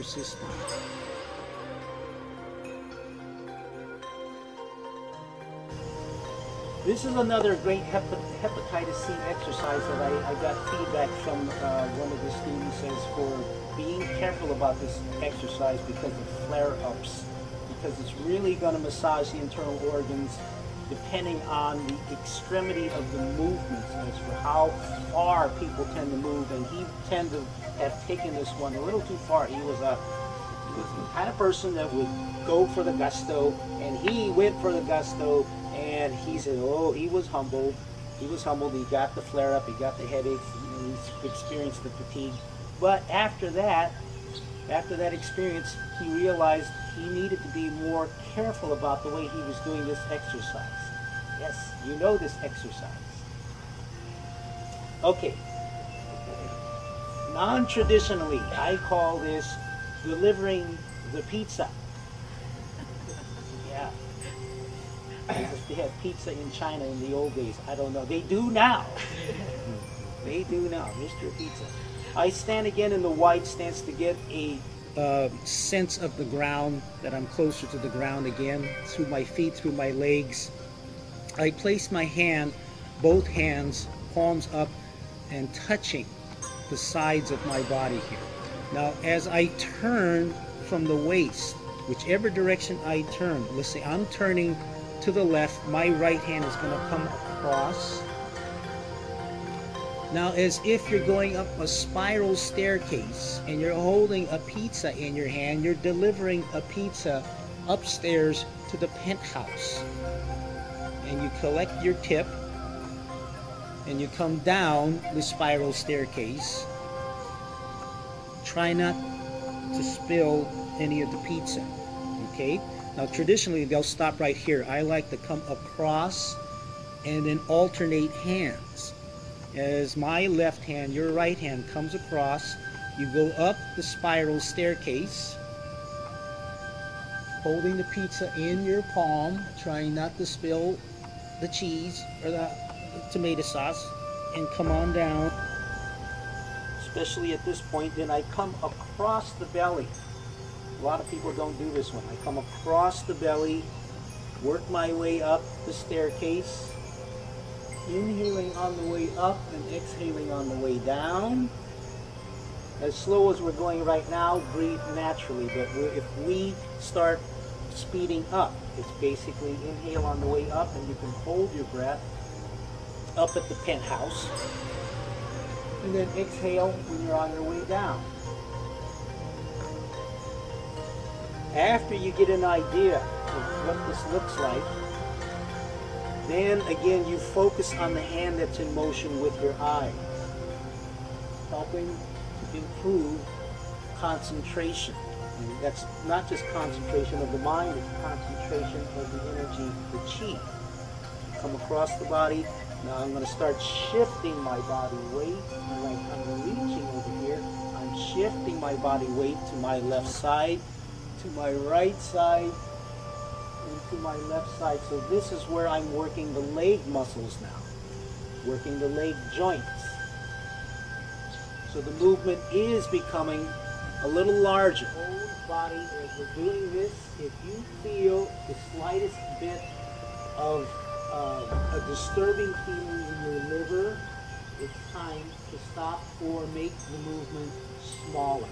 your system. This is another great hepatitis C exercise that I got feedback from one of the students says for being careful about this exercise because of flare-ups, because it's really going to massage the internal organs depending on the extremity of the movements as for how far people tend to move, and he tended to have taken this one a little too far. He was the kind of person that would go for the gusto, and he went for the gusto, and he said, oh, he was humbled. He was humbled. He got the flare-up. He got the headaches. And he experienced the fatigue. But after that experience, he realized he needed to be more careful about the way he was doing this exercise. Yes, you know this exercise. Okay. Non-traditionally, I call this delivering the pizza. Yeah. They had pizza in China in the old days. I don't know. They do now. They do now. Mr. Pizza. I stand again in the wide stance to get a sense of the ground, that I'm closer to the ground again, through my feet, through my legs. I place my hand, both hands, palms up and touching the sides of my body here. Now, as I turn from the waist, whichever direction I turn, let's say I'm turning to the left, my right hand is going to come across. Now, as if you're going up a spiral staircase and you're holding a pizza in your hand, you're delivering a pizza upstairs to the penthouse. And you collect your tip and you come down the spiral staircase. Try not to spill any of the pizza, okay? Now, traditionally, they'll stop right here. I like to come across and then alternate hands. As my left hand, your right hand comes across, you go up the spiral staircase, holding the pizza in your palm, trying not to spill the cheese or the tomato sauce, and come on down. Especially at this point, then I come across the belly. A lot of people don't do this one. I come across the belly, work my way up the staircase, inhaling on the way up and exhaling on the way down. As slow as we're going right now, breathe naturally, but if we start speeding up, it's basically inhale on the way up, and you can hold your breath up at the penthouse, and then exhale when you're on your way down. After you get an idea of what this looks like, then again you focus on the hand that's in motion with your eyes, helping to improve concentration. And that's not just concentration of the mind, it's concentration of the energy, the chi. Come across the body. Now I'm going to start shifting my body weight. Like I'm reaching over here, I'm shifting my body weight to my left side, to my right side, and to my left side. So this is where I'm working the leg muscles now, working the leg joints. So the movement is becoming a little larger. Whole body, as we're doing this, if you feel the slightest bit of a disturbing feeling in your liver, it's time to stop or make the movement smaller.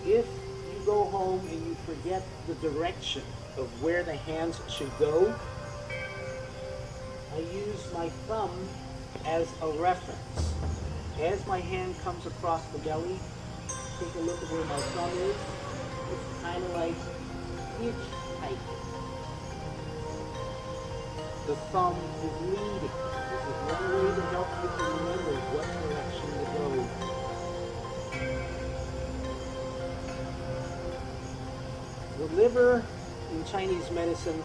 If you go home and you forget the direction of where the hands should go, I use my thumb as a reference. As my hand comes across the belly, take a look at where my thumb is. It's kind of like hitchhiking. The thumb is leading. This is one way to help you to remember what direction to go. The liver in Chinese medicine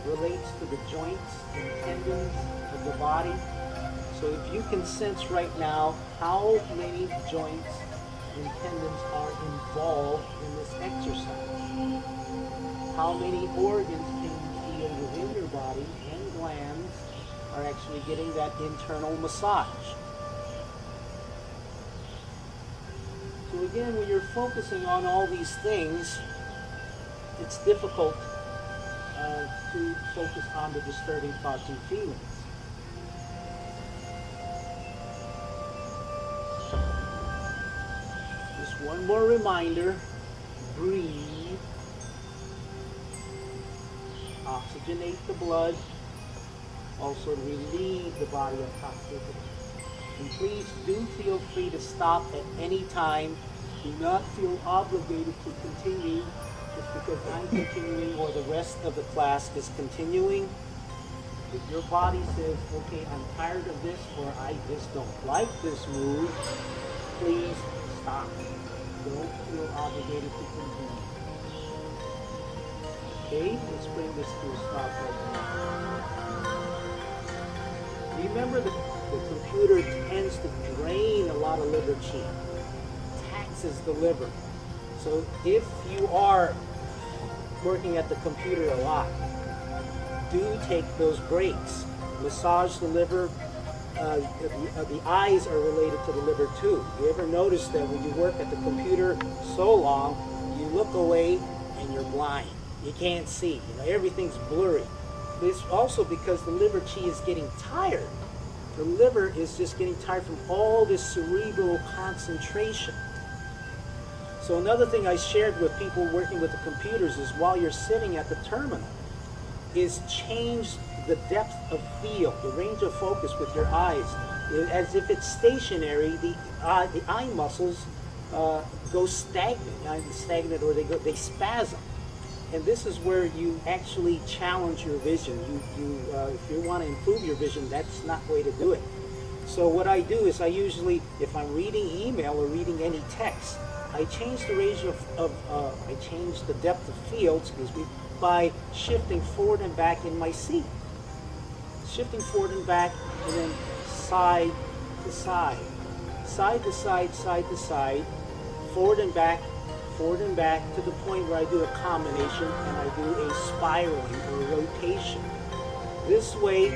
relates to the joints and tendons of the body. So if you can sense right now how many joints and tendons are involved in this exercise, how many organs can you feel within your body and glands are actually getting that internal massage. So again, when you're focusing on all these things, it's difficult to focus on the disturbing thoughts and feelings. Just one more reminder, breathe, oxygenate the blood, also relieve the body of toxicity. And please do feel free to stop at any time. Do not feel obligated to continue just because I'm continuing or the rest of the class is continuing. If your body says, okay, I'm tired of this, or I just don't like this move, please stop. Don't feel obligated to continue. Okay, let's bring this to a stop right now. Remember, the computer tends to drain a lot of liver qi, taxes the liver. So if you are working at the computer a lot, do take those breaks. Massage the liver. The eyes are related to the liver too. You ever notice that when you work at the computer so long, you look away and you're blind. You can't see. You know, everything's blurry. It's also because the liver qi is getting tired. The liver is just getting tired from all this cerebral concentration. So another thing I shared with people working with the computers is while you're sitting at the terminal, is change the depth of field, the range of focus with your eyes. As if it's stationary, the eye muscles go stagnant, or they spasm. And this is where you actually challenge your vision. If you want to improve your vision, that's not the way to do it. So what I do is I usually, if I'm reading email or reading any text, I change the range I change the depth of field, by shifting forward and back in my seat. Shifting forward and back, and then side to side. Side to side, side to side, forward and back to the point where I do a combination and I do a spiraling or rotation. This way,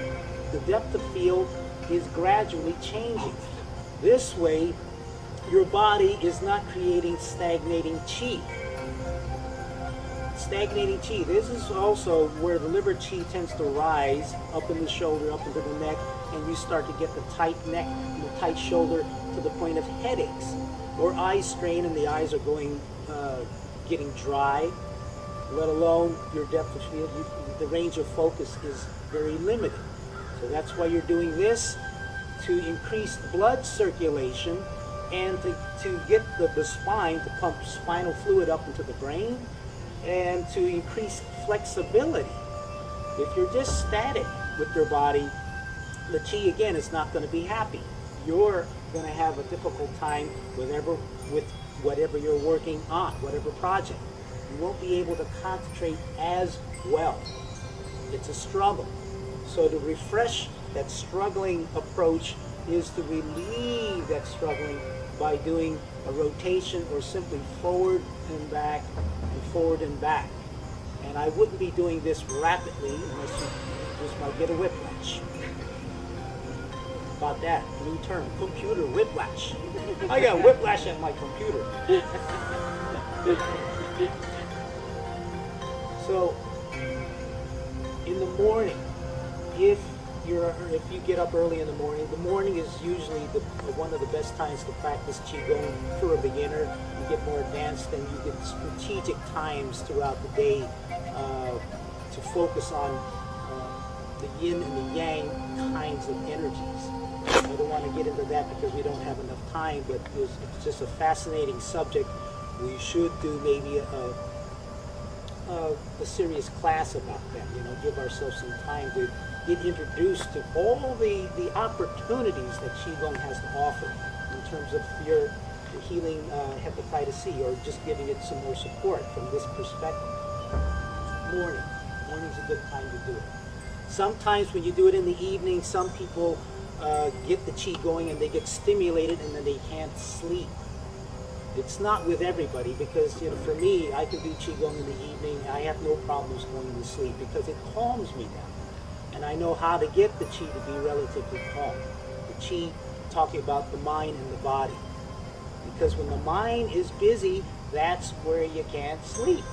the depth of field is gradually changing. This way, your body is not creating stagnating qi. Stagnating qi. This is also where the liver qi tends to rise up in the shoulder, up into the neck, and you start to get the tight neck and the tight shoulder to the point of headaches, or eye strain, and the eyes are getting dry. Let alone your depth of field, the range of focus is very limited. So that's why you're doing this, to increase blood circulation and to get the spine, to pump spinal fluid up into the brain, and to increase flexibility. If you're just static with your body, the qi again is not going to be happy. You're going to have a difficult time with whatever you're working on, whatever project. You won't be able to concentrate as well. It's a struggle. So to refresh that struggling approach is to relieve that struggling by doing a rotation, or simply forward and forward and back. And I wouldn't be doing this rapidly unless you just might get a whiplash. About that, new term, computer whiplash. I got whiplash at my computer. So, in the morning, if you get up early in the morning is usually one of the best times to practice Qigong for a beginner. You get more advanced, and you get strategic times throughout the day to focus on the yin and the yang kinds of energies. I don't want to get into that because we don't have enough time, but it's just a fascinating subject. We should do maybe a serious class about that, give ourselves some time to get introduced to all the opportunities that Qigong has to offer in terms of your healing hepatitis C, or just giving it some more support from this perspective. Morning's a good time to do it. Sometimes when you do it in the evening, some people get the Qi going and they get stimulated and then they can't sleep. It's not with everybody, because for me, I can do Qigong in the evening. I have no problems going to sleep because it calms me down. And I know how to get the chi to be relatively calm. The chi, talking about the mind and the body. Because when the mind is busy, that's where you can't sleep.